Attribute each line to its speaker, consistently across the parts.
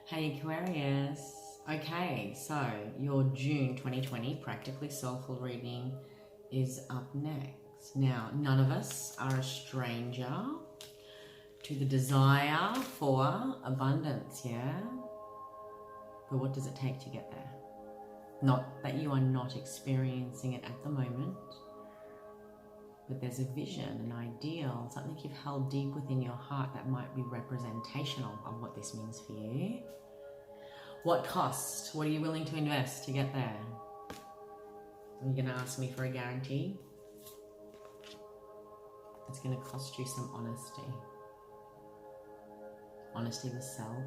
Speaker 1: Hey Aquarius. Okay, so your June 2020 Practically Soulful reading is up next. Now, none of us are a stranger to the desire for abundance, yeah? But what does it take to get there? Not that you are not experiencing it at the moment, but there's a vision, an ideal, something you've held deep within your heart that might be representational of what this means for you. What cost? What are you willing to invest to get there? Are you going to ask me for a guarantee? It's going to cost you some honesty. Honesty with self.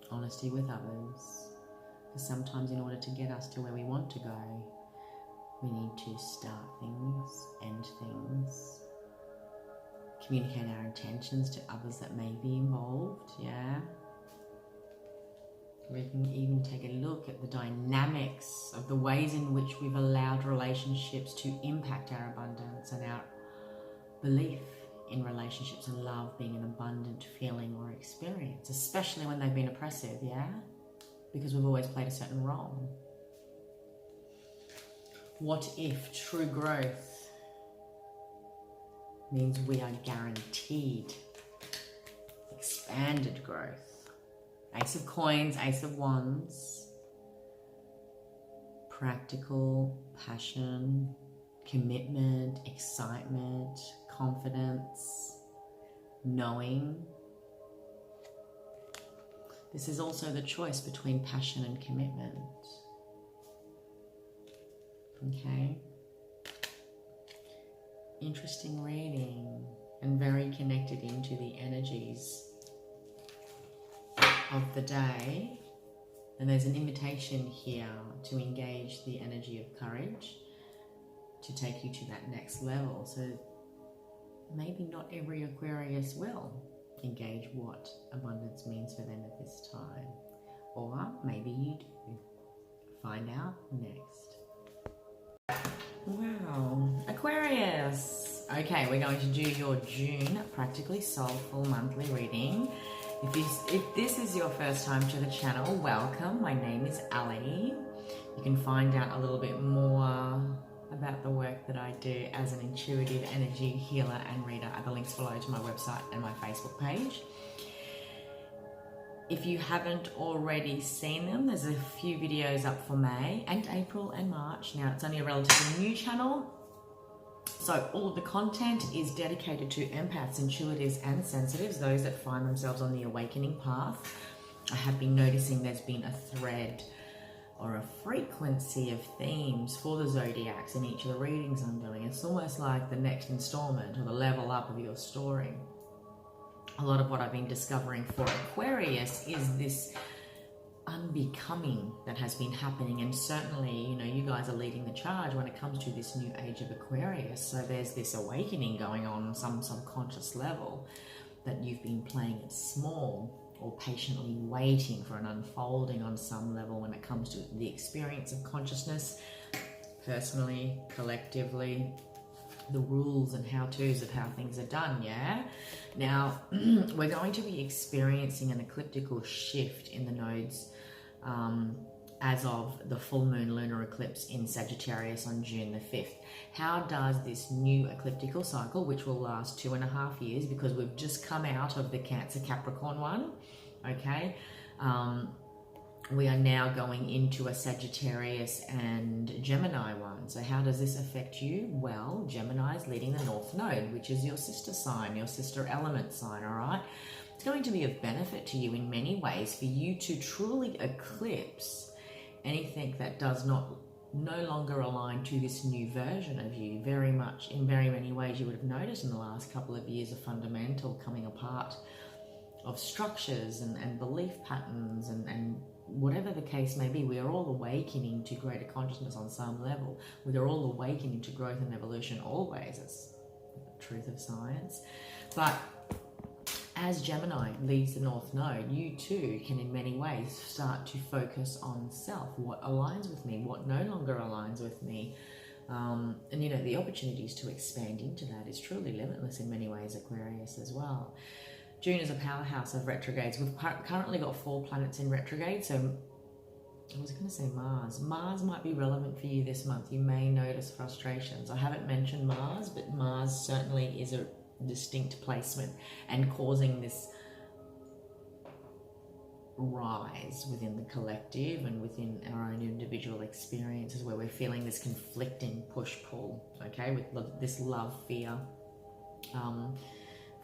Speaker 1: Honesty with others. Because sometimes in order to get us to where we want to go, we need to start things, end things, communicate our intentions to others that may be involved, yeah? We can even take a look at the dynamics of the ways in which we've allowed relationships to impact our abundance and our belief in relationships and love being an abundant feeling or experience, especially when they've been oppressive, yeah? Because we've always played a certain role. What if true growth means we are guaranteed expanded growth? Ace of Coins, Ace of Wands, practical, passion, commitment, excitement, confidence, knowing. This is also the choice between passion and commitment. Okay, interesting reading and very connected into the energies of the day. And there's an invitation here to engage the energy of courage to take you to that next level. So maybe not every Aquarius will engage what abundance means for them at this time, or maybe you do. Find out next. Wow, Aquarius. Okay, we're going to do your June Practically Soulful monthly reading. If this is your first time to the channel, welcome. My name is Ali. You can find out a little bit more about the work that I do as an intuitive energy healer and reader at the links below to my website and my Facebook page. If you haven't already seen them, there's a few videos up for May and April and March. Now, it's only a relatively new channel, so all of the content is dedicated to empaths, intuitives and sensitives, those that find themselves on the awakening path. I have been noticing there's been a thread or a frequency of themes for the zodiacs in each of the readings I'm doing. It's almost like the next installment or the level up of your story. A lot of what I've been discovering for Aquarius is this unbecoming that has been happening, and certainly, you know, you guys are leading the charge when it comes to this new age of Aquarius. So there's this awakening going on some subconscious level that you've been playing it small or patiently waiting for an unfolding on some level when it comes to the experience of consciousness, personally, collectively, the rules and how-tos of how things are done, yeah? Now, we're going to be experiencing an ecliptical shift in the nodes as of the full moon lunar eclipse in Sagittarius on June the 5th. How does this new ecliptical cycle, which will last 2.5 years, because we've just come out of the Cancer Capricorn one, okay? We are now going into a Sagittarius and Gemini one. So how does this affect you? Well, Gemini is leading the North Node, which is your sister sign, your sister element sign, all right? It's going to be of benefit to you in many ways for you to truly eclipse anything that does no longer align to this new version of you. Very much, in very many ways, you would have noticed in the last couple of years a fundamental coming apart of structures and belief patterns and whatever the case may be. We are all awakening to greater consciousness on some level. We are all awakening to growth and evolution always. It's the truth of science. But as Gemini leads the North Node, you too can in many ways start to focus on self. What aligns with me? What no longer aligns with me? And you know, the opportunities to expand into that is truly limitless in many ways, Aquarius, as well. June is a powerhouse of retrogrades. We've currently got 4 planets in retrograde, so I was going to say Mars. Mars might be relevant for you this month. You may notice frustrations. I haven't mentioned Mars, but Mars certainly is a distinct placement and causing this rise within the collective and within our own individual experiences, where we're feeling this conflicting push-pull, okay, with this love-fear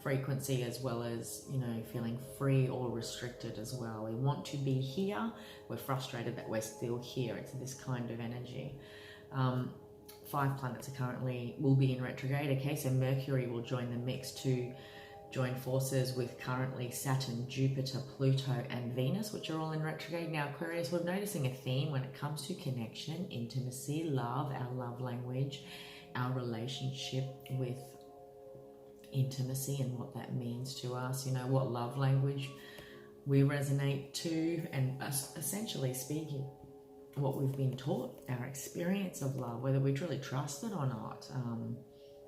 Speaker 1: frequency, as well as, you know, feeling free or restricted as well. We want to be here, we're frustrated that we're still here. It's this kind of energy. 5 planets will be in retrograde, okay, so Mercury will join the mix to join forces with currently Saturn, Jupiter, Pluto and Venus, which are all in retrograde. Now Aquarius, we're noticing a theme when it comes to connection, intimacy, love, our love language, our relationship with intimacy and what that means to us, you know, what love language we resonate to, and essentially speaking what we've been taught, our experience of love, whether we truly trust it or not,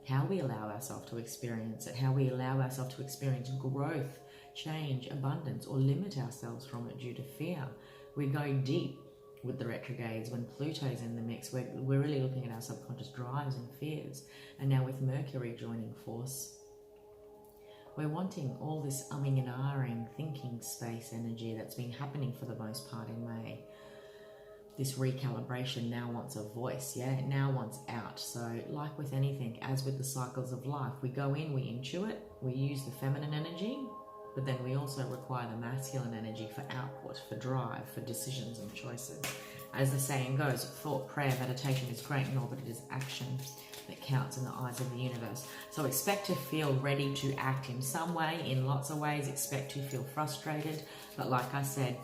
Speaker 1: how we allow ourselves to experience it, how we allow ourselves to experience growth, change, abundance, or limit ourselves from it due to fear. We go deep with the retrogrades. When Pluto's in the mix, we're really looking at our subconscious drives and fears. And now with Mercury joining force, we're wanting all this umming and ahhing, thinking space energy that's been happening for the most part in May. This recalibration now wants a voice, yeah? It now wants out. So like with anything, as with the cycles of life, we go in, we intuit, we use the feminine energy, but then we also require the masculine energy for output, for drive, for decisions and choices. As the saying goes, thought, prayer, meditation is great and all, but it is action that counts in the eyes of the universe. So expect to feel ready to act in some way, in lots of ways. Expect to feel frustrated, but like I said,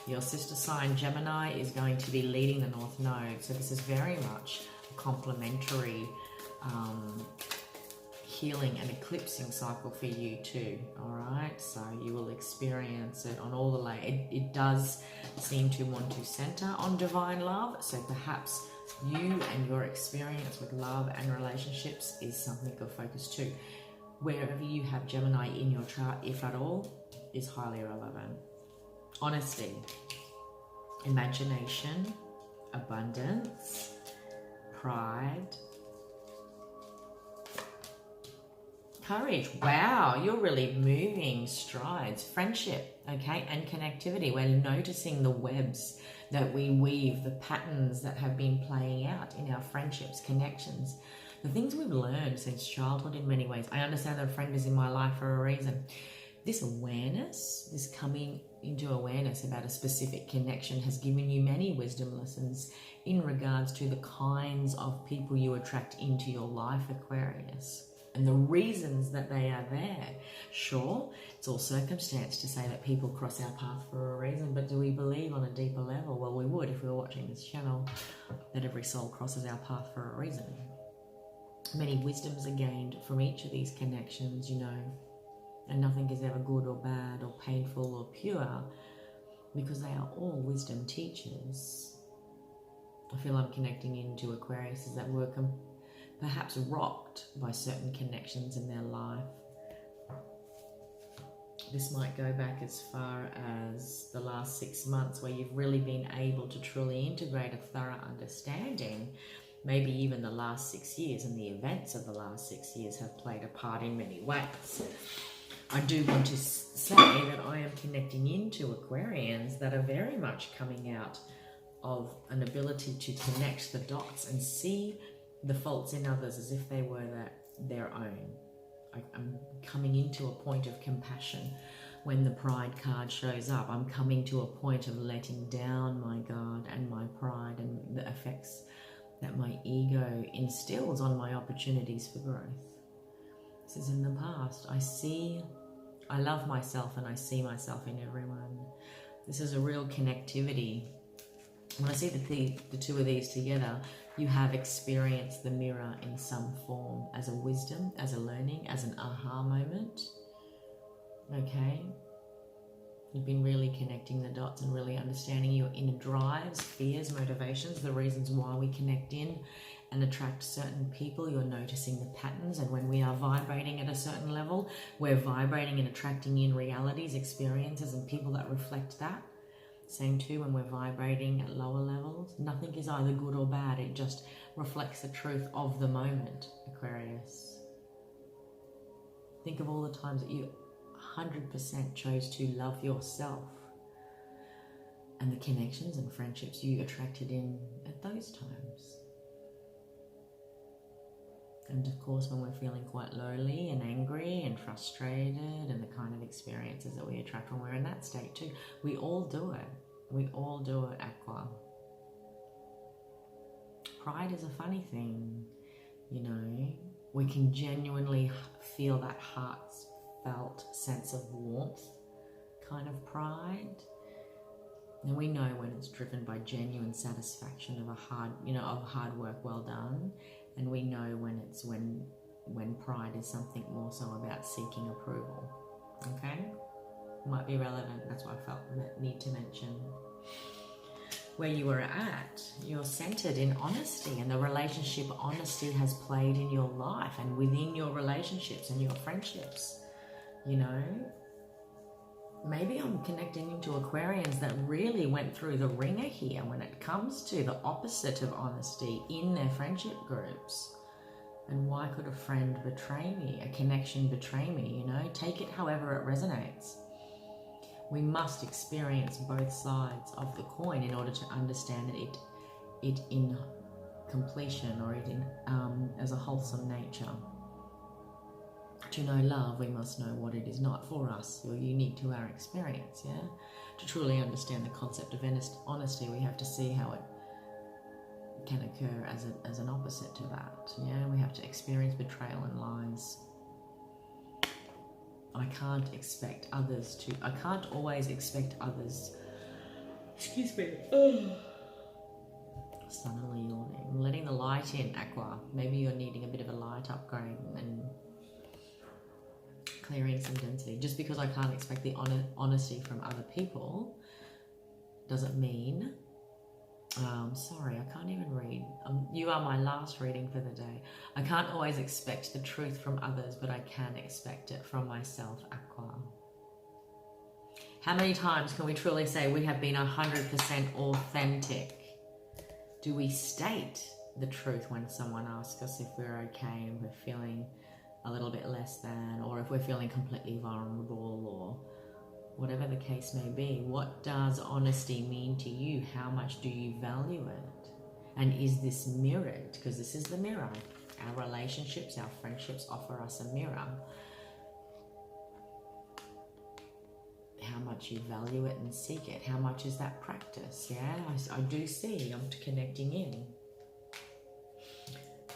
Speaker 1: your sister sign Gemini is going to be leading the North Node. So this is very much a complementary healing and eclipsing cycle for you too, all right? So you will experience it on all the layers. It does seem to want to center on divine love. So perhaps you and your experience with love and relationships is something of focus too. Wherever you have Gemini in your chart, if at all, is highly relevant. Honesty, imagination, abundance, pride, courage. Wow, you're really moving strides. Friendship, okay, and connectivity. We're noticing the webs that we weave, the patterns that have been playing out in our friendships, connections, the things we've learned since childhood in many ways. I understand that a friend is in my life for a reason. This awareness, this coming into awareness about a specific connection has given you many wisdom lessons in regards to the kinds of people you attract into your life, Aquarius, and the reasons that they are there. Sure, it's all circumstance to say that people cross our path for a reason, but do we believe on a deeper level? Well, we would if we were watching this channel, that every soul crosses our path for a reason. Many wisdoms are gained from each of these connections, you know, and nothing is ever good or bad or painful or pure, because they are all wisdom teachers. I feel I'm connecting into Aquariuses that were perhaps rocked by certain connections in their life. This might go back as far as the last 6 months, where you've really been able to truly integrate a thorough understanding. Maybe even the last 6 years, and the events of the last 6 years have played a part in many ways. I do want to say that I am connecting into Aquarians that are very much coming out of an ability to connect the dots and see the faults in others as if they were their own. I'm coming into a point of compassion when the pride card shows up. I'm coming to a point of letting down my guard and my pride and the effects that my ego instills on my opportunities for growth. This is in the past. I love myself and I see myself in everyone. This is a real connectivity. When I see the two of these together, you have experienced the mirror in some form, as a wisdom, as a learning, as an aha moment. Okay? You've been really connecting the dots and really understanding your inner drives, fears, motivations, the reasons why we connect in, and attract certain people, you're noticing the patterns. And when we are vibrating at a certain level, we're vibrating and attracting in realities, experiences, and people that reflect that. Same too when we're vibrating at lower levels. Nothing is either good or bad. It just reflects the truth of the moment, Aquarius. Think of all the times that you 100% chose to love yourself, and the connections and friendships you attracted in at those times. And of course, when we're feeling quite lonely and angry and frustrated, and the kind of experiences that we attract when we're in that state too, we all do it. We all do it, Aqua. Pride is a funny thing, you know. We can genuinely feel that heartfelt sense of warmth, kind of pride. And we know when it's driven by genuine satisfaction of hard work well done. And we know when it's when pride is something more so about seeking approval. Okay? Might be relevant. That's what I felt need to mention. Where you were at, you're centered in honesty, and the relationship honesty has played in your life and within your relationships and your friendships. You know? Maybe I'm connecting into Aquarians that really went through the ringer here when it comes to the opposite of honesty in their friendship groups. And why could a friend betray me? A connection betray me, you know? Take it however it resonates. We must experience both sides of the coin in order to understand it in completion, or it in as a wholesome nature. To know love, we must know what it is not for us, or unique to our experience, yeah? To truly understand the concept of honesty, we have to see how it can occur as an opposite to that, yeah? We have to experience betrayal and lies. I can't always expect others, excuse me, suddenly yawning. Letting the light in, Aqua. Maybe you're needing a bit of a light upgrade and clearing some density. Just because I can't expect the honesty from other people doesn't mean, sorry, I can't even read. You are my last reading for the day. I can't always expect the truth from others, but I can expect it from myself, Aqua. How many times can we truly say we have been 100% authentic? Do we state the truth when someone asks us if we're okay and we're feeling a little bit less than, or if we're feeling completely vulnerable, or whatever the case may be? What does honesty mean to you? How much do you value it? And is this mirrored? Because this is the mirror. Our relationships, our friendships offer us a mirror. How much you value it and seek it. How much is that practice? Yeah, I do see I'm connecting in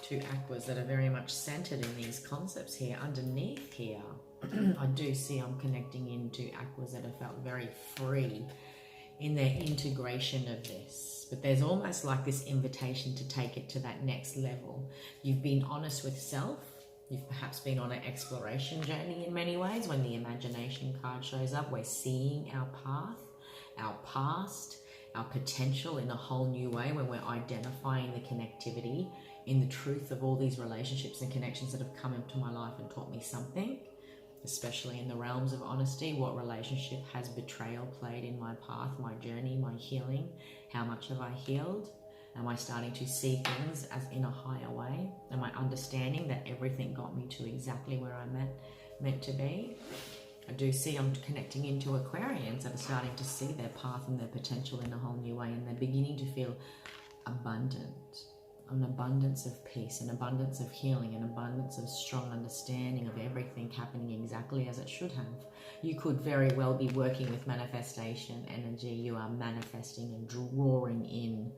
Speaker 1: to aquas that are very much centered in these concepts here. Underneath here, I do see I'm connecting into aquas that have felt very free in their integration of this. But there's almost like this invitation to take it to that next level. You've been honest with self. You've perhaps been on an exploration journey in many ways. When the imagination card shows up, we're seeing our path, our past, our potential in a whole new way, when we're identifying the connectivity in the truth of all these relationships and connections that have come into my life and taught me something, especially in the realms of honesty. What relationship has betrayal played in my path, my journey, my healing? How much have I healed? Am I starting to see things as in a higher way? Am I understanding that everything got me to exactly where I'm meant to be? I do see I'm connecting into Aquarians that are starting to see their path and their potential in a whole new way, and they're beginning to feel abundant. An abundance of peace, an abundance of healing, an abundance of strong understanding of everything happening exactly as it should have. You could very well be working with manifestation energy. You are manifesting and drawing in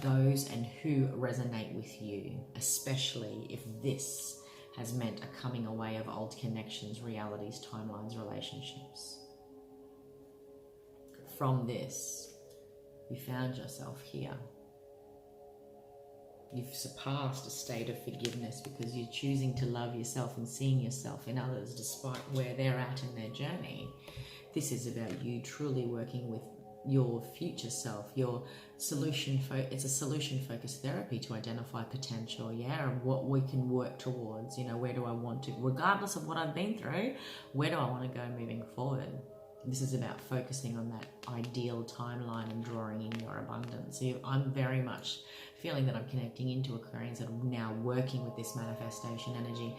Speaker 1: those and who resonate with you, especially if this has meant a coming away of old connections, realities, timelines, relationships. From this, you found yourself here. You've surpassed a state of forgiveness because you're choosing to love yourself and seeing yourself in others despite where they're at in their journey. This is about you truly working with your future self, your solution. It's a solution focused therapy to identify potential, yeah, and what we can work towards. You know, where do I want to, regardless of what I've been through, where do I want to go moving forward? This is about focusing on that ideal timeline and drawing in your abundance. So I'm very much feeling that I'm connecting into Aquarians that are now working with this manifestation energy.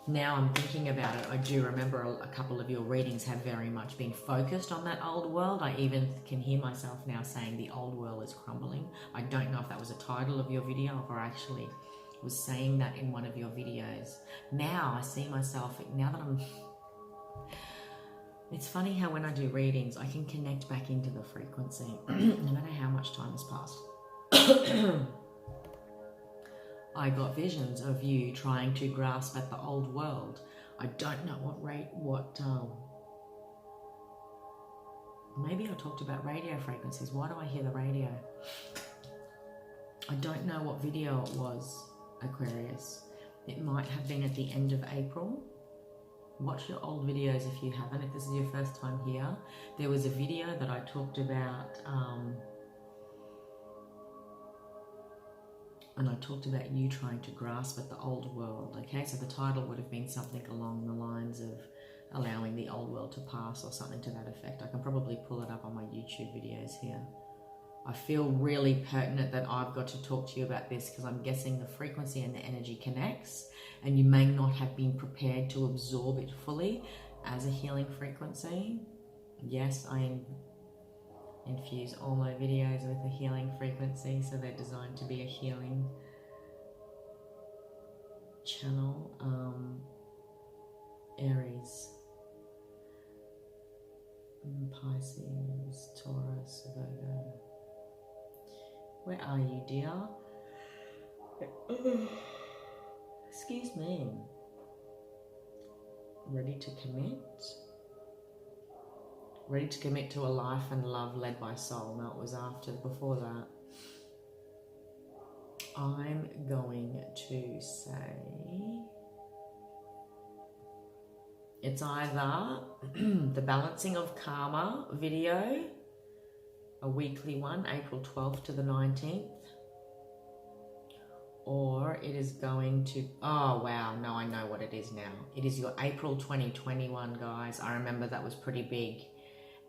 Speaker 1: Now I'm thinking about it, I do remember a couple of your readings have very much been focused on that old world. I even can hear myself now saying the old world is crumbling. I don't know if that was a title of your video or actually was saying that in one of your videos. Now I see myself, now that I'm... It's funny how when I do readings, I can connect back into the frequency, no matter how much time has passed. I got visions of you trying to grasp at the old world. I don't know maybe I talked about radio frequencies. Why do I hear the radio? I don't know what video it was, Aquarius. It might have been at the end of April. Watch your old videos if you haven't, if this is your first time here. There was a video that I talked about, and I talked about you trying to grasp at the old world, okay? So the title would have been something along the lines of allowing the old world to pass or something to that effect. I can probably pull it up on my YouTube videos here. I feel really pertinent that I've got to talk to you about this because I'm guessing the frequency and the energy connects and you may not have been prepared to absorb it fully as a healing frequency. Yes, I infuse all my videos with a healing frequency, so they're designed to be a healing channel. Aries, Pisces, Taurus, Virgo. Where are you, dear? Excuse me. Ready to commit? Ready to commit to a life and love led by soul. No, it was before that. I'm going to say it's either the Balancing of Karma video, a weekly one, April 12th to the 19th, or it is going to, oh wow, no, I know what it is now. It is your April 2021, guys. I remember that was pretty big.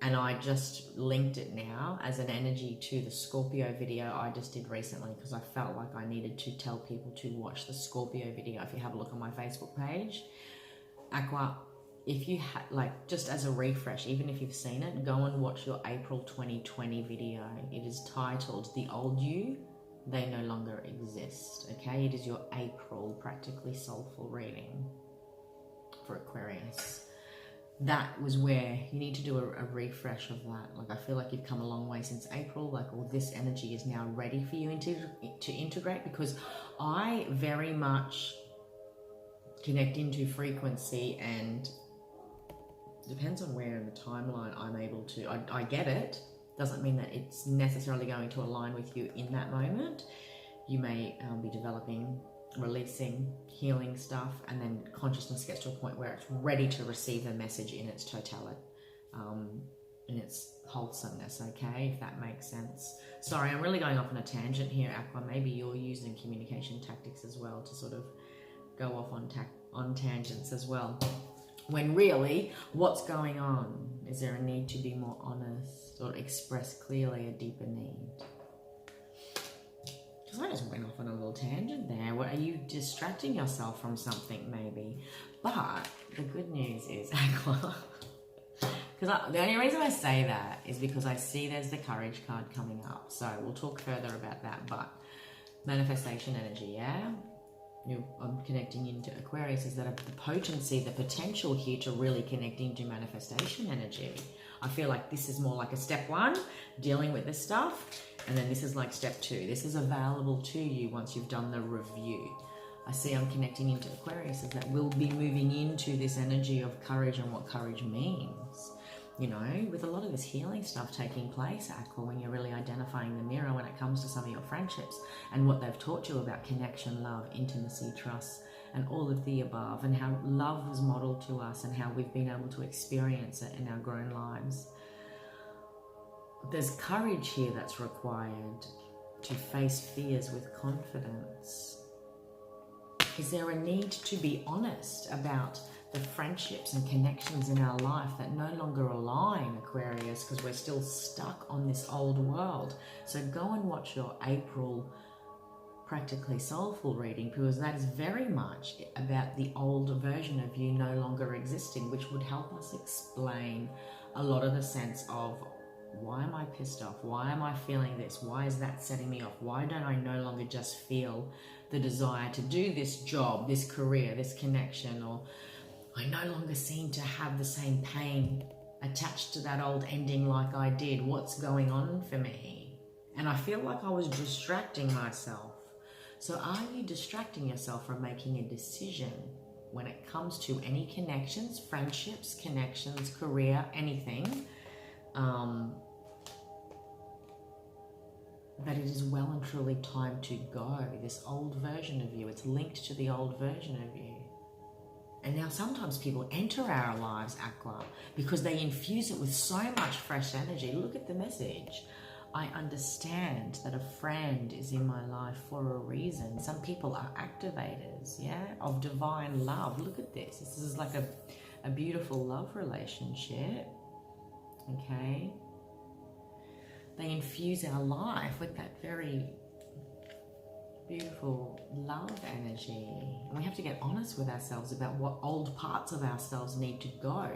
Speaker 1: And I just linked it now as an energy to the Scorpio video I just did recently because I felt like I needed to tell people to watch the Scorpio video. If you have a look on my Facebook page, Aqua, if you like, just as a refresh, even if you've seen it, go and watch your April 2020 video. It is titled The Old You, They No Longer Exist. Okay, it is your April practically soulful reading for Aquarius. That was where you need to do a refresh of that. Like, I feel like you've come a long way since April. Like, all this energy is now ready for you to integrate, because I very much connect into frequency, and depends on where in the timeline I'm able to. I get it. Doesn't mean that it's necessarily going to align with you in that moment. You may be developing, releasing, healing stuff, and then consciousness gets to a point where it's ready to receive the message in its totality, in its wholesomeness, okay, if that makes sense. Sorry, I'm really going off on a tangent here, Aqua. Maybe you're using communication tactics as well to sort of go off on tangents as well. When really, what's going on? Is there a need to be more honest or express clearly a deeper need? I just went off on a little tangent there. What, are you distracting yourself from something maybe? But the good news is, Aqua, because the only reason I say that is because I see there's the courage card coming up. So we'll talk further about that. But manifestation energy, yeah? I'm connecting into Aquarius, is that the potency, the potential here to really connect into manifestation energy. I feel like this is more like a step one, dealing with this stuff. And then this is like step two. This is available to you once you've done the review. I see I'm connecting into Aquarius, is that we'll be moving into this energy of courage and what courage means. You know, with a lot of this healing stuff taking place, Aqua, when you're really identifying the mirror when it comes to some of your friendships and what they've taught you about connection, love, intimacy, trust, and all of the above, and how love was modeled to us and how we've been able to experience it in our grown lives. there's courage here that's required to face fears with confidence. Is there a need to be honest about the friendships and connections in our life that no longer align, Aquarius, because we're still stuck on this old world? So go and watch your April Practically Soulful reading, because that is very much about the old version of you no longer existing, which would help us explain a lot of the sense of, why am I pissed off? Why am I feeling this? Why is that setting me off? Why don't I no longer just feel the desire to do this job, this career, this connection? Or I no longer seem to have the same pain attached to that old ending like I did. What's going on for me? And I feel like I was distracting myself. So are you distracting yourself from making a decision when it comes to any connections, friendships, connections, career, anything? That it is well and truly time to go. This old version of you, it's linked to the old version of you. And now sometimes people enter our lives, Aqua, because they infuse it with so much fresh energy. Look at the message. I understand that a friend is in my life for a reason. Some people are activators, yeah, of divine love. Look at this. This is like a beautiful love relationship, okay? They infuse our life with that very beautiful love energy. And we have to get honest with ourselves about what old parts of ourselves need to go.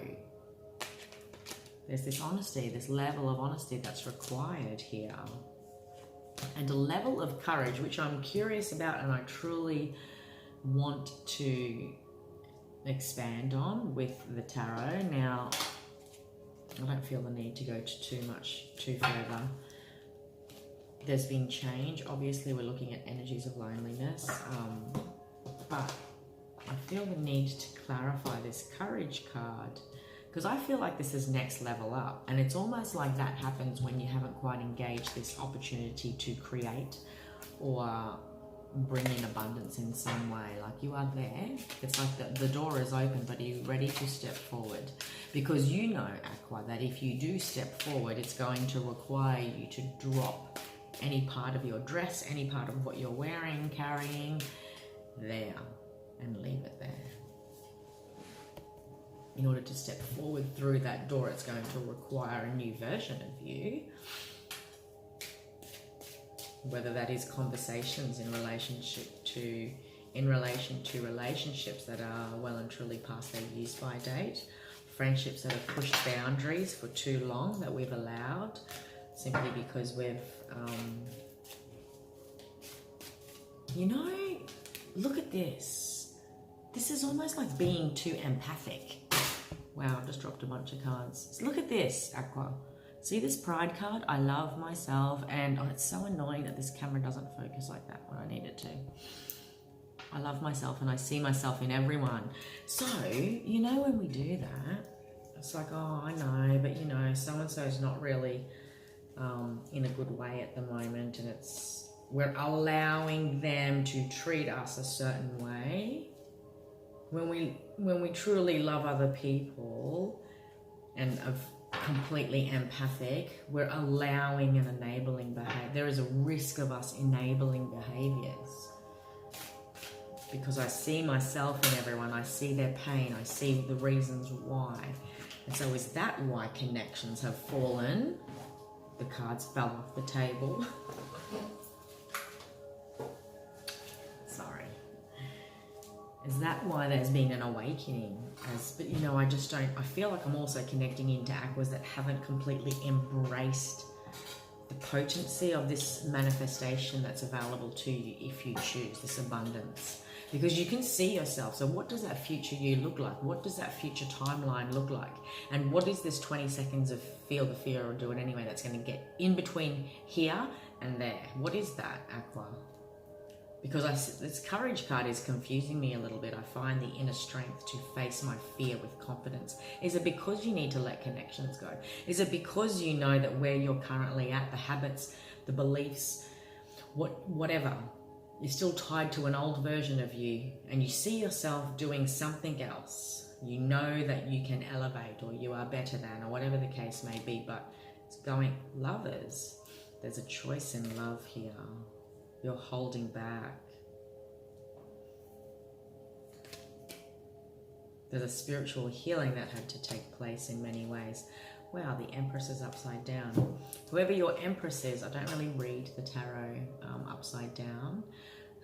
Speaker 1: There's this honesty, this level of honesty that's required here. And a level of courage, which I'm curious about and I truly want to expand on with the tarot. Now, I don't feel the need to go too further. There's been change. Obviously, we're looking at energies of loneliness. But I feel the need to clarify this courage card, because I feel like this is next level up. And it's almost like that happens when you haven't quite engaged this opportunity to create or bring in abundance in some way. Like, you are there. It's like the door is open, but are you ready to step forward? Because you know, Aqua, that if you do step forward, it's going to require you to drop any part of your dress, any part of what you're wearing, carrying, there, and leave it there. In order to step forward through that door, it's going to require a new version of you. Whether that is conversations in relation to relationships that are well and truly past their use-by date, friendships that have pushed boundaries for too long that we've allowed, simply because we've, you know, look at this. This is almost like being too empathic. Wow, I've just dropped a bunch of cards. So look at this, Aqua. See this pride card? I love myself, and it's so annoying that this camera doesn't focus like that when I need it to. I love myself and I see myself in everyone. So, you know, when we do that, it's like, oh, I know, but you know, so-and-so is not really in a good way at the moment, and we're allowing them to treat us a certain way. When we truly love other people and are completely empathic, we're allowing and enabling behavior. There is a risk of us enabling behaviors, because I see myself in everyone. I see their pain. I see the reasons why. And so is that why connections have fallen? The cards fell off the table. Sorry. Is that why there's been an awakening? But you know, I feel like I'm also connecting into Aquas that haven't completely embraced the potency of this manifestation that's available to you if you choose this abundance. Because you can see yourself. So what does that future you look like? What does that future timeline look like? And what is this 20 seconds of feel the fear or do it anyway that's going to get in between here and there? What is that, Aqua? Because this courage card is confusing me a little bit. I find the inner strength to face my fear with confidence. Is it because you need to let connections go? Is it because you know that where you're currently at, the habits, the beliefs, whatever, you're still tied to an old version of you, and you see yourself doing something else? You know that you can elevate, or you are better than, or whatever the case may be, but It's going, lovers. There's a choice in love here. You're holding back. There's a spiritual healing that had to take place in many ways. Wow, the Empress is upside down. Whoever your Empress is, I don't really read the tarot upside down.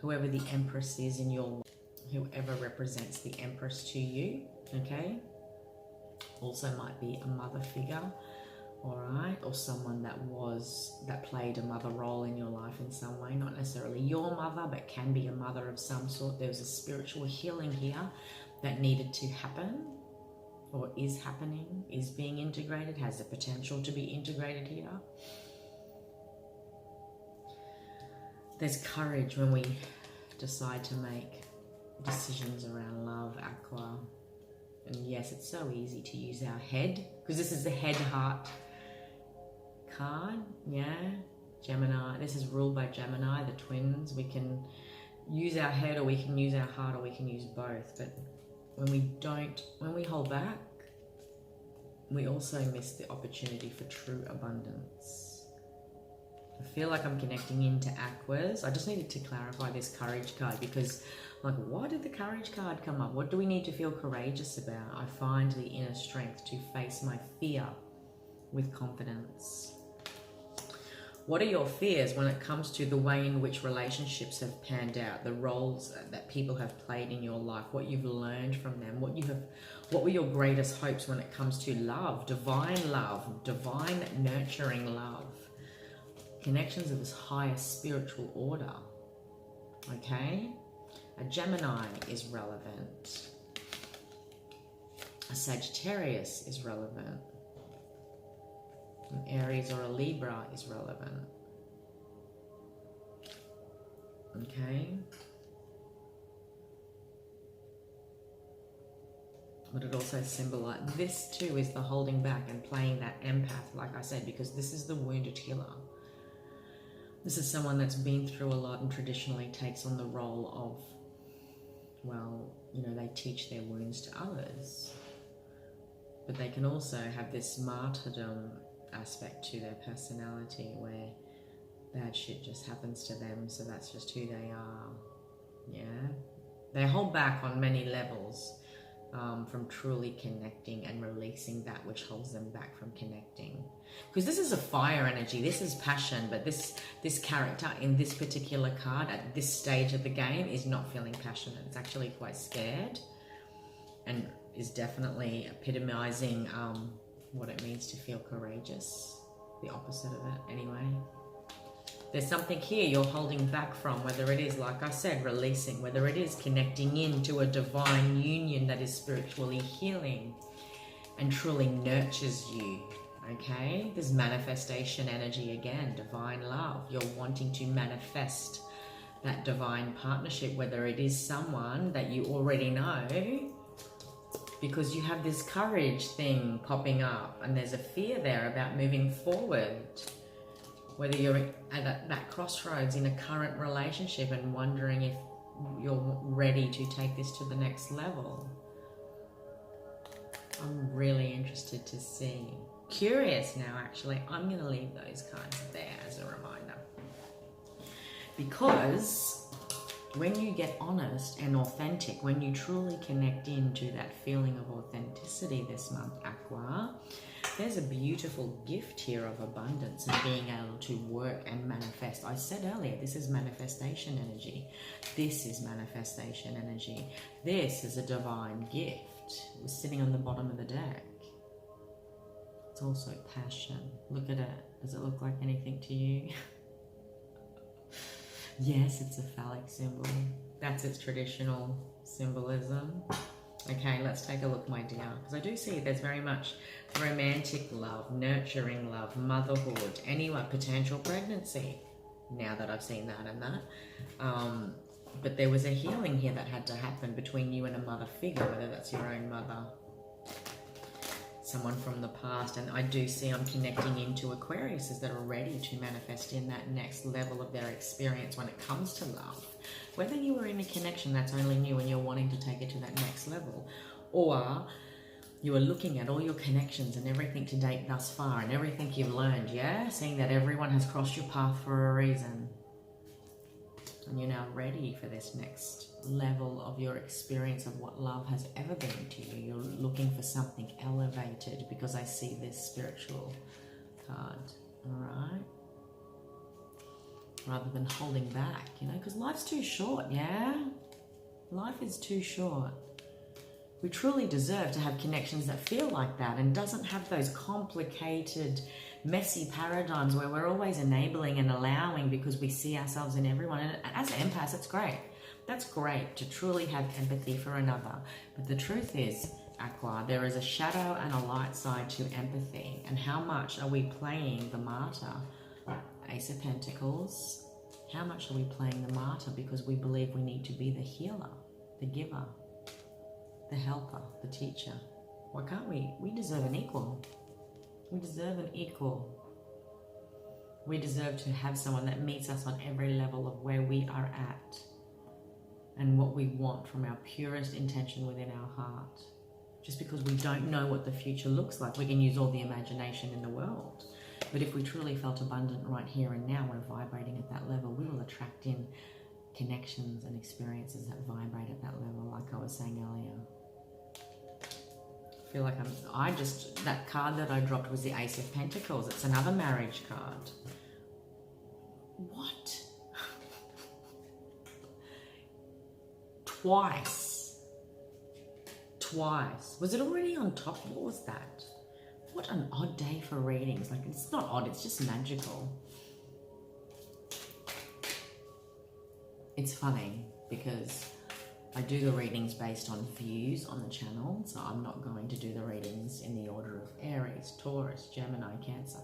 Speaker 1: Whoever the Empress is in your life, whoever represents the Empress to you, okay? Also might be a mother figure, all right? Or someone that played a mother role in your life in some way. Not necessarily your mother, but can be a mother of some sort. There was a spiritual healing here that needed to happen, or is happening, is being integrated, has the potential to be integrated here. There's courage when we decide to make decisions around love, Aqua. And yes, it's so easy to use our head, because this is the head heart card, yeah. Gemini, this is ruled by Gemini, the twins. We can use our head, or we can use our heart, or we can use both. But when we hold back, we also miss the opportunity for true abundance. I feel like I'm connecting into Aquas. I just needed to clarify this courage card, because like, why did the courage card come up? What do we need to feel courageous about? I find the inner strength to face my fear with confidence. What are your fears when it comes to the way in which relationships have panned out, the roles that people have played in your life, what you've learned from them, what were your greatest hopes when it comes to love, divine nurturing love, connections of this higher spiritual order, okay? A Gemini is relevant. A Sagittarius is relevant. An Aries or a Libra is relevant. Okay? But it also symbolizes, this too is the holding back and playing that empath, like I said, because this is the wounded healer. This is someone that's been through a lot and traditionally takes on the role of, well, you know, they teach their wounds to others. But they can also have this martyrdom aspect to their personality where bad shit just happens to them, so that's just who they are. Yeah, they hold back on many levels from truly connecting and releasing that which holds them back from connecting, because this is a fire energy, this is passion, but this character in this particular card at this stage of the game is not feeling passionate. It's actually quite scared and is definitely epitomizing what it means to feel courageous, the opposite of it anyway. There's something here you're holding back from, whether it is, like I said, releasing, whether it is connecting into a divine union that is spiritually healing and truly nurtures you, okay? There's manifestation energy again, divine love. You're wanting to manifest that divine partnership, whether it is someone that you already know, because you have this courage thing popping up and there's a fear there about moving forward. Whether you're at that crossroads in a current relationship and wondering if you're ready to take this to the next level. I'm really interested to see. Curious now, actually. I'm going to leave those cards there as a reminder. Because when you get honest and authentic, when you truly connect into that feeling of authenticity this month, Aqua, there's a beautiful gift here of abundance and being able to work and manifest. I said earlier, this is manifestation energy. This is manifestation energy. This is a divine gift. It was sitting on the bottom of the deck. It's also passion. Look at it. Does it look like anything to you? Yes, it's a phallic symbol. That's its traditional symbolism. Okay, let's take a look, my dear, because I do see there's very much romantic love, nurturing love, motherhood, anyone, potential pregnancy, now that I've seen that and that. But there was a healing here that had to happen between you and a mother figure, whether that's your own mother, someone from the past. And I do see I'm connecting into Aquariuses that are ready to manifest in that next level of their experience when it comes to love. Whether you are in a connection that's only new and you're wanting to take it to that next level, or You are looking at all your connections and everything to date thus far and everything you've learned, yeah? Seeing that everyone has crossed your path for a reason. And you're now ready for this next level of your experience of what love has ever been to you. You're looking for something elevated because I see this spiritual card, all right? Rather than holding back, you know, because life's too short, yeah? Life is too short. We truly deserve to have connections that feel like that and doesn't have those complicated, messy paradigms where we're always enabling and allowing because we see ourselves in everyone. And as empaths, it's great. That's great to truly have empathy for another. But the truth is, Aqua, there is a shadow and a light side to empathy. And how much are we playing the martyr? Ace of Pentacles. How much are we playing the martyr because we believe we need to be the healer, the giver, the helper, the teacher? Why can't we? We deserve an equal. We deserve an equal. We deserve to have someone that meets us on every level of where we are at and what we want from our purest intention within our heart. Just because we don't know what the future looks like, we can use all the imagination in the world. But if we truly felt abundant right here and now, we're vibrating at that level, we will attract in connections and experiences that vibrate at that level, like I was saying earlier. I feel like that card that I dropped was the Ace of Pentacles. It's another marriage card. What? Twice. Was it already on top? What was that? What an odd day for readings. Like, it's not odd, it's just magical. It's funny because I do the readings based on views on the channel, so I'm not going to do the readings in the order of Aries, Taurus, Gemini, Cancer,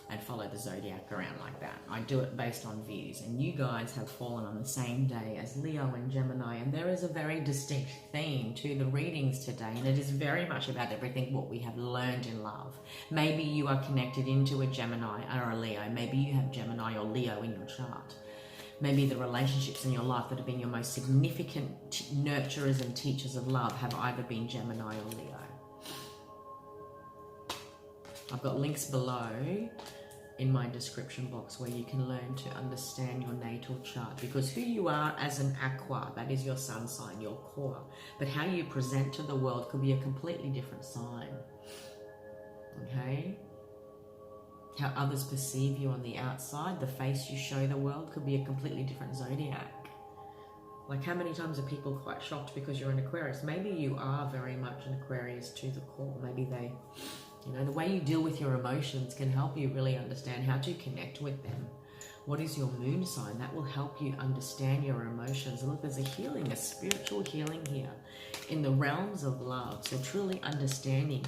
Speaker 1: and follow the zodiac around like that. I do it based on views, and you guys have fallen on the same day as Leo and Gemini, and there is a very distinct theme to the readings today, and it is very much about everything what we have learned in love. Maybe you are connected into a Gemini or a Leo. Maybe you have Gemini or Leo in your chart. Maybe the relationships in your life that have been your most significant nurturers and teachers of love have either been Gemini or Leo. I've got links below in my description box where you can learn to understand your natal chart, because who you are as an aqua, that is your sun sign, your core, but how you present to the world could be a completely different sign. Okay? How others perceive you on the outside, the face you show the world could be a completely different zodiac. Like, how many times are people quite shocked because you're an Aquarius? Maybe you are very much an Aquarius to the core. Maybe they, you know, the way you deal with your emotions can help you really understand how to connect with them. What is your moon sign? That will help you understand your emotions. And look, there's a healing, a spiritual healing here in the realms of love. So truly understanding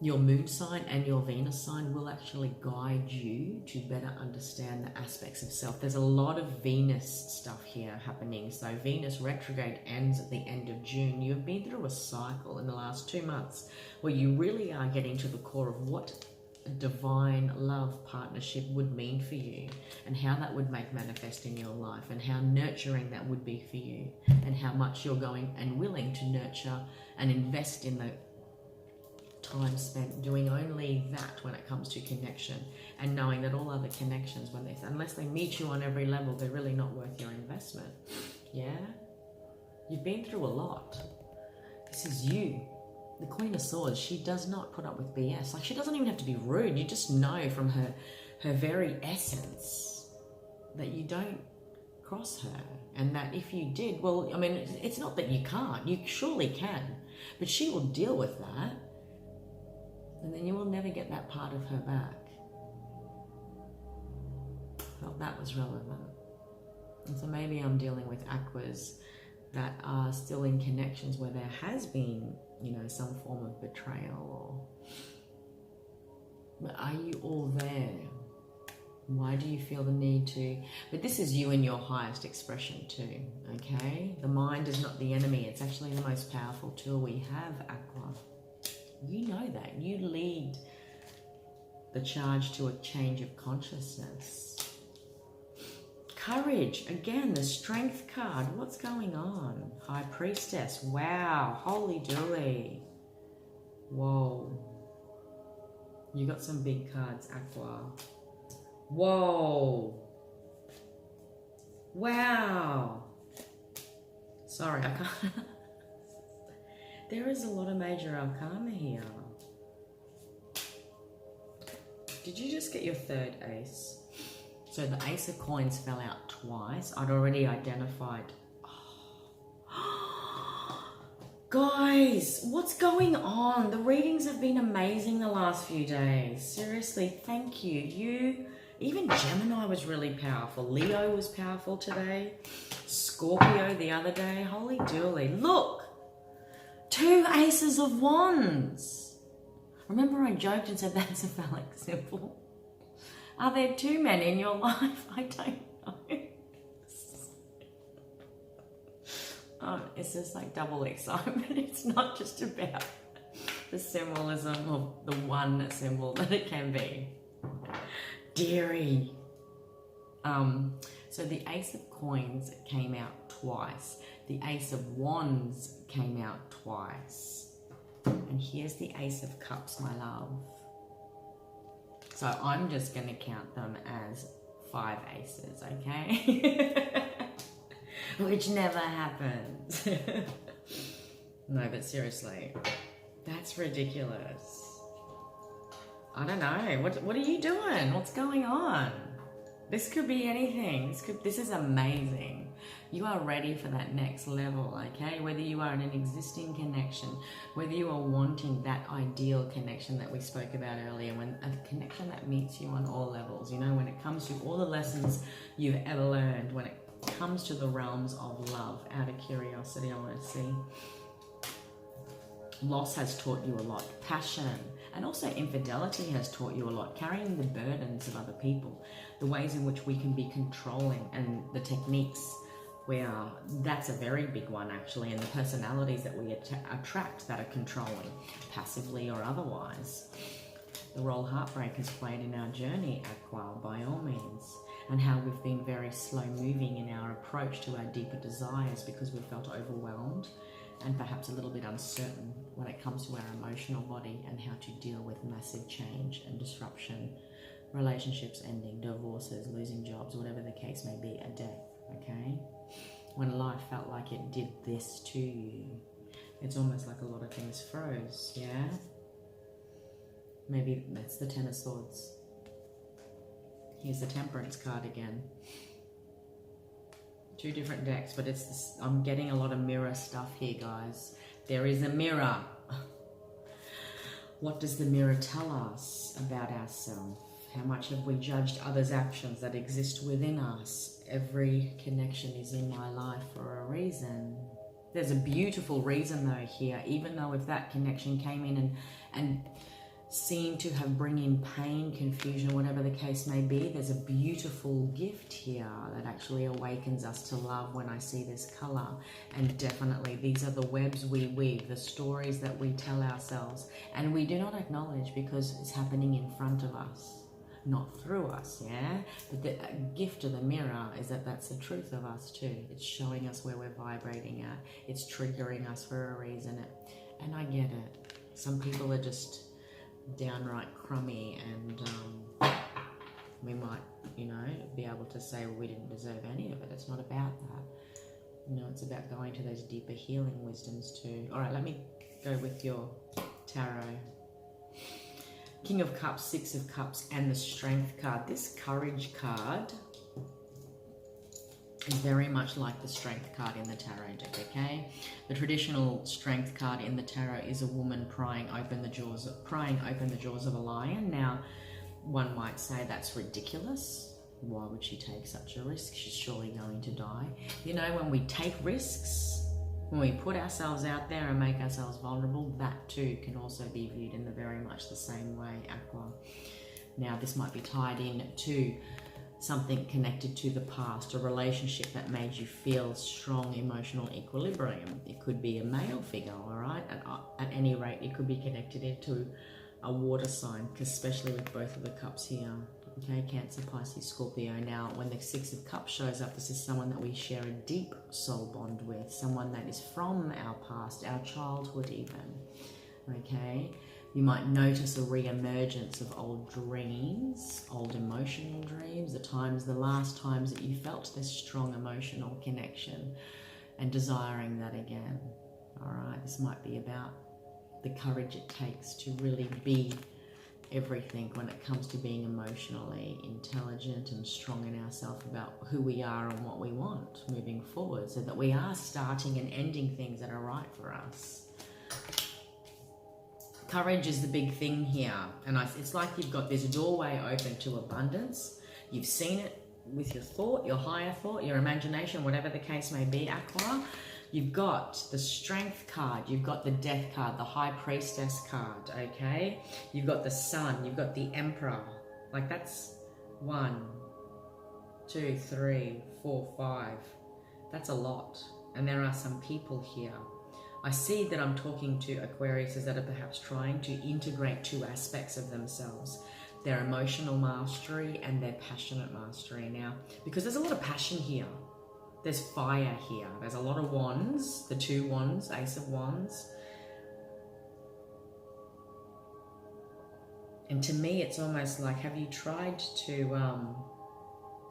Speaker 1: your moon sign and your Venus sign will actually guide you to better understand the aspects of self. There's a lot of Venus stuff here happening. So Venus retrograde ends at the end of June. You've been through a cycle in the last 2 months where you really are getting to the core of what a divine love partnership would mean for you and how that would make manifest in your life and how nurturing that would be for you and how much you're going and willing to nurture and invest in the time spent doing only that when it comes to connection, and knowing that all other connections, unless they meet you on every level, they're really not worth your investment. Yeah? You've been through a lot. This is you. The Queen of Swords, she does not put up with BS. Like, she doesn't even have to be rude. You just know from her very essence that you don't cross her, and that if you did, well, I mean, it's not that you can't. You surely can, but she will deal with that. And then you will never get that part of her back. I felt that was relevant. And so maybe I'm dealing with aquas that are still in connections where there has been, you know, some form of betrayal. But are you all there? Why do you feel the need to? But this is you in your highest expression too, okay? The mind is not the enemy. It's actually the most powerful tool we have, aqua. You know that. You lead the charge to a change of consciousness. Courage. Again, the Strength card. What's going on? High Priestess. Wow. Holy dooly. Whoa. You got some big cards, Aqua. Whoa. Wow. Sorry, I can't. There is a lot of major arcana here. Did you just get your third ace? So the ace of coins fell out twice. I'd already identified. Guys, what's going on? The readings have been amazing the last few days. Seriously, thank you. Even Gemini was really powerful. Leo was powerful today. Scorpio the other day. Holy dooly. Look! 2 aces of wands. Remember I joked and said that's a phallic symbol. Are there 2 men in your life? I don't know. Oh, it's just like double excitement. It's not just about the symbolism of the one symbol that it can be. Dearie. So the ace of coins came out twice. The ace of wands came out twice. And here's the ace of cups, my love. So I'm just going to count them as 5 aces, okay? Which never happens. No, but seriously, that's ridiculous. I don't know. What are you doing? What's going on? This could be anything. This is amazing. You are ready for that next level, okay? Whether you are in an existing connection, whether you are wanting that ideal connection that we spoke about earlier, when a connection that meets you on all levels, you know, when it comes to all the lessons you've ever learned, when it comes to the realms of love, out of curiosity, I want to see. Loss has taught you a lot. Passion and also infidelity has taught you a lot. Carrying the burdens of other people, the ways in which we can be controlling, and the techniques where that's a very big one actually, and the personalities that we attract that are controlling, passively or otherwise. The role heartbreak has played in our journey, Aqua, by all means. And how we've been very slow moving in our approach to our deeper desires because we've felt overwhelmed and perhaps a little bit uncertain when it comes to our emotional body and how to deal with massive change and disruption, relationships ending, divorces, losing jobs, whatever the case may be, a death, okay? When life felt like it did this to you, it's almost like a lot of things froze, yeah? Maybe that's the Ten of Swords. Here's the Temperance card again. 2 different decks, but it's this, I'm getting a lot of mirror stuff here, guys. There is a mirror. What does the mirror tell us about ourselves? How much have we judged others' actions that exist within us? Every connection is in my life for a reason. There's a beautiful reason though here, even though if that connection came in and seem to have bring in pain, confusion, whatever the case may be, there's a beautiful gift here that actually awakens us to love when I see this color. And definitely these are the webs we weave, the stories that we tell ourselves, and we do not acknowledge because it's happening in front of us, not through us, yeah? But the gift of the mirror is that that's the truth of us too. It's showing us where we're vibrating at. It's triggering us for a reason. And I get it. Some people are just downright crummy, and we might, you know, be able to say, well, we didn't deserve any of it. It's not about that. You know, it's about going to those deeper healing wisdoms too. All right, let me go with your tarot. King of Cups, 6 of Cups, and the Strength card. This Courage card is very much like the Strength card in the tarot deck, okay? The traditional Strength card in the tarot is a woman prying open the jaws of a lion. Now, one might say that's ridiculous. Why would she take such a risk? She's surely going to die. You know, when we take risks, when we put ourselves out there and make ourselves vulnerable, that too can also be viewed in the very much the same way, Aqua. Now, this might be tied in to something connected to the past, a relationship that made you feel strong emotional equilibrium. It could be a male figure, all right? At any rate, it could be connected into a water sign, especially with both of the cups here. Okay, Cancer, Pisces, Scorpio. Now, when the 6 of Cups shows up, this is someone that we share a deep soul bond with, someone that is from our past, our childhood even. okay? You might notice a re-emergence of old dreams, old emotional dreams, the last times that you felt this strong emotional connection and desiring that again. All right, this might be about the courage it takes to really be everything when it comes to being emotionally intelligent and strong in ourselves about who we are and what we want moving forward, so that we are starting and ending things that are right for us. Courage is the big thing here, and it's like you've got this doorway open to abundance. You've seen it with your thought, your higher thought, your imagination, whatever the case may be, Aqua. You've got the Strength card, you've got the Death card, the High Priestess card, okay? You've got the Sun, you've got the Emperor. Like, that's 1, 2, 3, 4, 5. That's a lot. And there are some people here. I see that I'm talking to Aquariuses that are perhaps trying to integrate 2 aspects of themselves. Their emotional mastery and their passionate mastery. Now, because there's a lot of passion here. There's fire here. There's a lot of wands, the 2 wands, Ace of Wands. And to me, it's almost like, have you tried to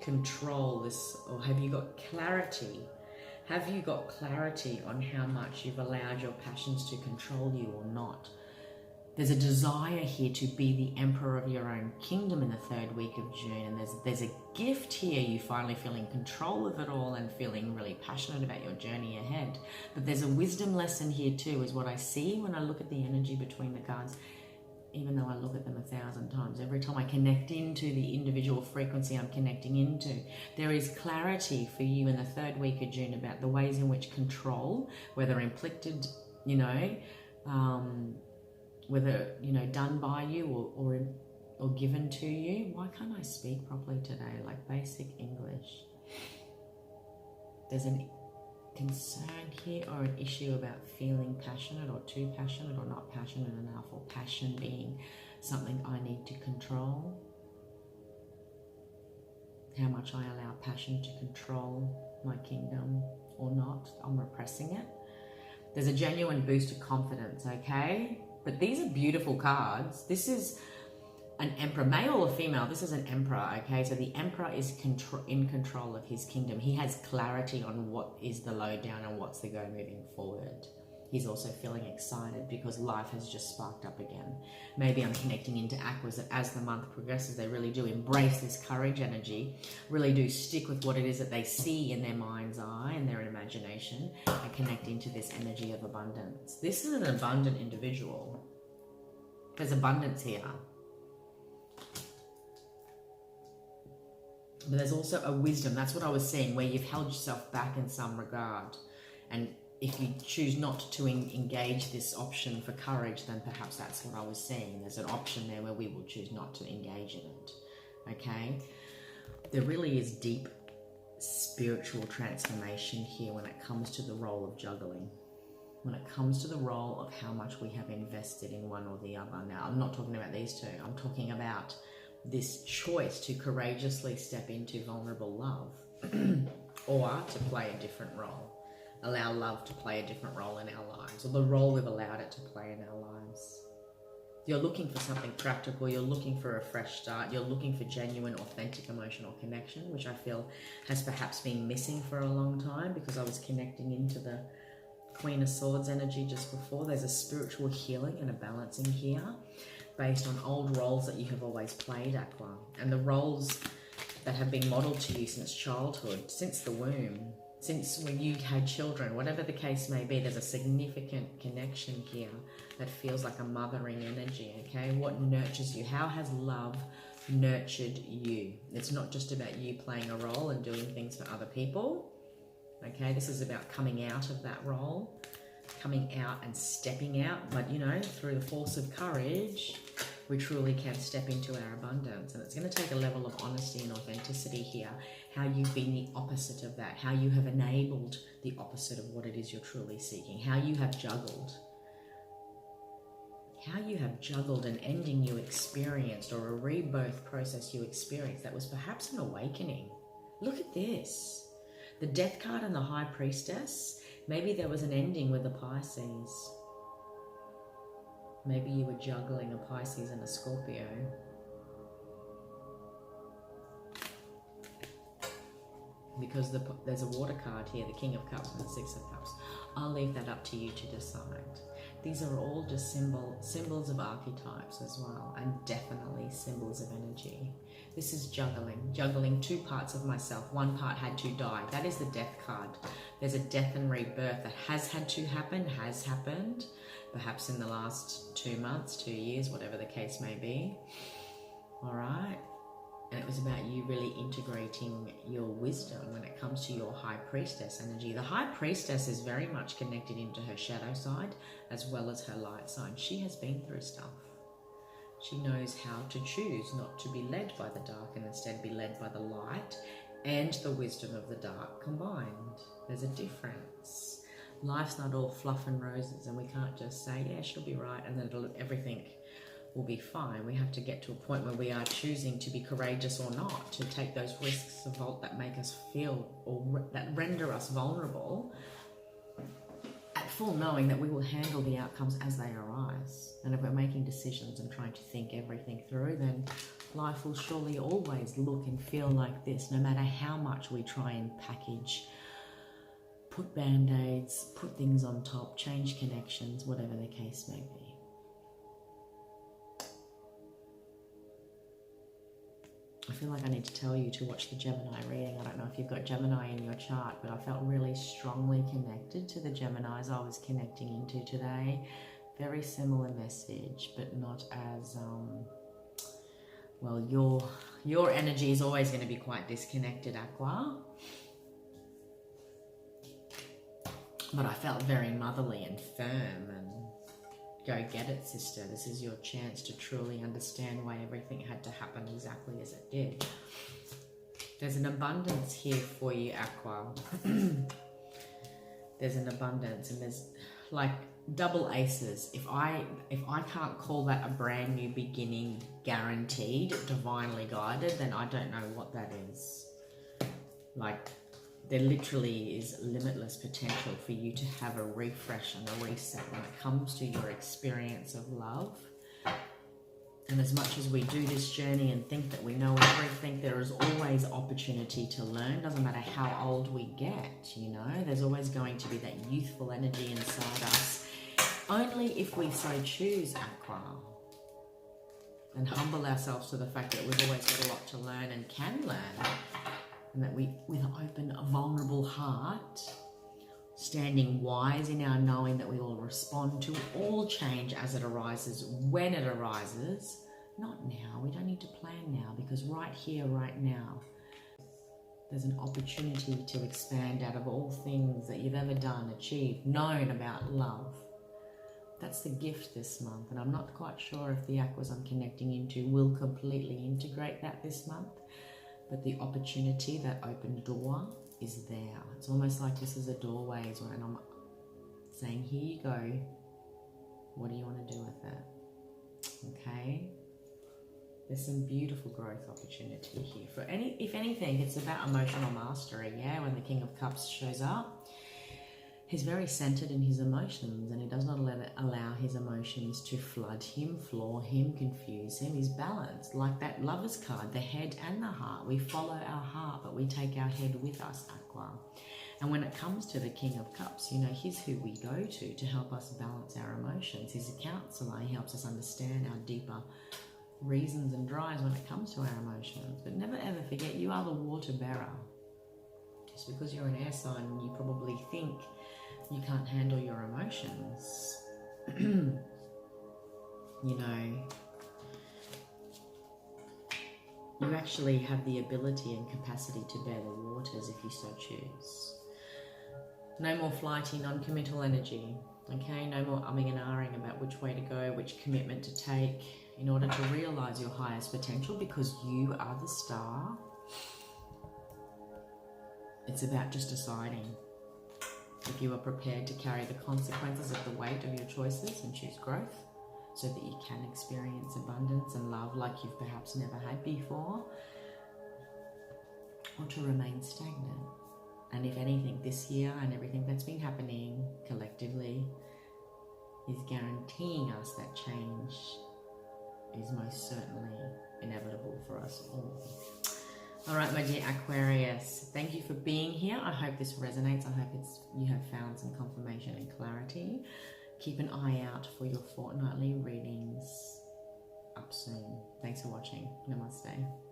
Speaker 1: control this, or have you got clarity? Have you got clarity on how much you've allowed your passions to control you or not? There's a desire here to be the emperor of your own kingdom in the 3rd week of June, and there's a gift here. You finally feeling control of it all and feeling really passionate about your journey ahead. But there's a wisdom lesson here too, is what I see when I look at the energy between the cards. Even though I look at them 1,000 times, every time I connect into the individual frequency I'm connecting into, there is clarity for you in the 3rd week of June about the ways in which control, whether inflicted, whether, done by you or given to you. Why can't I speak properly today? Like basic English. There's a concern here or an issue about feeling passionate or too passionate or not passionate enough, or passion being something I need to control. How much I allow passion to control my kingdom or not. I'm repressing it. There's a genuine boost of confidence, okay? But these are beautiful cards. This is an emperor, male or female. This is an emperor, okay? So the emperor is in control of his kingdom. He has clarity on what is the lowdown and what's the go moving forward. He's also feeling excited because life has just sparked up again. Maybe I'm connecting into Aquas that as the month progresses, they really do embrace this courage energy, really do stick with what it is that they see in their mind's eye and their imagination, and connect into this energy of abundance. This is an abundant individual. There's abundance here. But there's also a wisdom. That's what I was saying, where you've held yourself back in some regard. And if you choose not to engage this option for courage, then perhaps that's what I was saying. There's an option there where we will choose not to engage in it. Okay? There really is deep spiritual transformation here when it comes to the role of juggling. When it comes to the role of how much we have invested in one or the other. Now, I'm not talking about these 2. I'm talking about this choice to courageously step into vulnerable love or to play a different role. Allow love to play a different role in our lives, or the role we've allowed it to play in our lives. You're looking for something practical, you're looking for a fresh start, you're looking for genuine, authentic emotional connection, which I feel has perhaps been missing for a long time, because I was connecting into the Queen of Swords energy just before. There's a spiritual healing and a balancing here based on old roles that you have always played, Aqua, and the roles that have been modeled to you since childhood, since the womb, since when you had children, whatever the case may be. There's a significant connection here that feels like a mothering energy, okay? What nurtures you? How has love nurtured you? It's not just about you playing a role and doing things for other people, okay? This is about coming out of that role, coming out and stepping out, but through the force of courage, we truly can step into our abundance. And it's going to take a level of honesty and authenticity here, how you've been the opposite of that, how you have enabled the opposite of what it is you're truly seeking, how you have juggled an ending you experienced, or a rebirth process you experienced that was perhaps an awakening. Look at this, the Death card and the High Priestess. Maybe there was an ending with the Pisces. Maybe you were juggling a Pisces and a Scorpio. Because there's a water card here, the King of Cups and the Six of Cups. I'll leave that up to you to decide. These are all just symbols of archetypes as well, and definitely symbols of energy. This is juggling two parts of myself. One part had to die. That is the Death card. There's a death and rebirth that has had to happen, has happened, perhaps in the last 2 months, 2 years, whatever the case may be. All right. And it was about you really integrating your wisdom when it comes to your High Priestess energy. The High Priestess is very much connected into her shadow side as well as her light side. She has been through stuff. She knows how to choose not to be led by the dark and instead be led by the light and the wisdom of the dark combined. There's a difference. Life's not all fluff and roses, and we can't just say, yeah, she'll be right, and then everything will be fine. We have to get to a point where we are choosing to be courageous or not, to take those risks that make us feel or that render us vulnerable, at full knowing that we will handle the outcomes as they arise. And if we're making decisions and trying to think everything through, then life will surely always look and feel like this, no matter how much we try and package, put band-aids, put things on top, change connections, whatever the case may be. I feel like I need to tell you to watch the Gemini reading. I don't know if you've got Gemini in your chart, but I felt really strongly connected to the Geminis I was connecting into today. Very similar message, but not as, well, your energy is always going to be quite disconnected, Aqua. But I felt very motherly and firm and go get it, sister. This is your chance to truly understand why everything had to happen exactly as it did. There's an abundance here for you, Aqua. There's an abundance, and there's like double aces. If I can't call that a brand new beginning, guaranteed, divinely guided, then I don't know what that is. Like, there literally is limitless potential for you to have a refresh and a reset when it comes to your experience of love. And as much as we do this journey and think that we know everything, there is always opportunity to learn. Doesn't matter how old we get, you know, there's always going to be that youthful energy inside us. Only if we so choose, Aqua, and humble ourselves to the fact that we've always got a lot to learn and can learn. And that we, with an open, vulnerable heart, standing wise in our knowing that we will respond to all change as it arises, when it arises, not now. We don't need to plan now, because right here, right now, there's an opportunity to expand out of all things that you've ever done, achieved, known about love. That's the gift this month, and I'm not quite sure if the Aquas I'm connecting into will completely integrate that this month. But the opportunity, that open door, is there. It's almost like this is a doorway, and I'm saying, here you go. What do you want to do with it? Okay? There's some beautiful growth opportunity here. If anything, it's about emotional mastery, yeah? When the King of Cups shows up, he's very centered in his emotions, and he does not allow his emotions to flood him, floor him, confuse him. He's balanced, like that Lover's card, the head and the heart. We follow our heart, but we take our head with us, Aqua. And when it comes to the King of Cups, you know, he's who we go to help us balance our emotions. He's a counselor. He helps us understand our deeper reasons and drives when it comes to our emotions. But never ever forget, you are the water bearer. Just because you're an air sign, you probably think you can't handle your emotions. You know, you actually have the ability and capacity to bear the waters if you so choose. No more flighty, non-committal energy. Okay, no more umming and ahhing about which way to go, which commitment to take in order to realize your highest potential, because you are the star. It's about just deciding if you are prepared to carry the consequences of the weight of your choices and choose growth, so that you can experience abundance and love like you've perhaps never had before, or to remain stagnant. And if anything, this year and everything that's been happening collectively is guaranteeing us that change is most certainly inevitable for us all. All right, my dear Aquarius, thank you for being here. I hope this resonates. I hope you have found some confirmation and clarity. Keep an eye out for your fortnightly readings up soon. Thanks for watching. Namaste.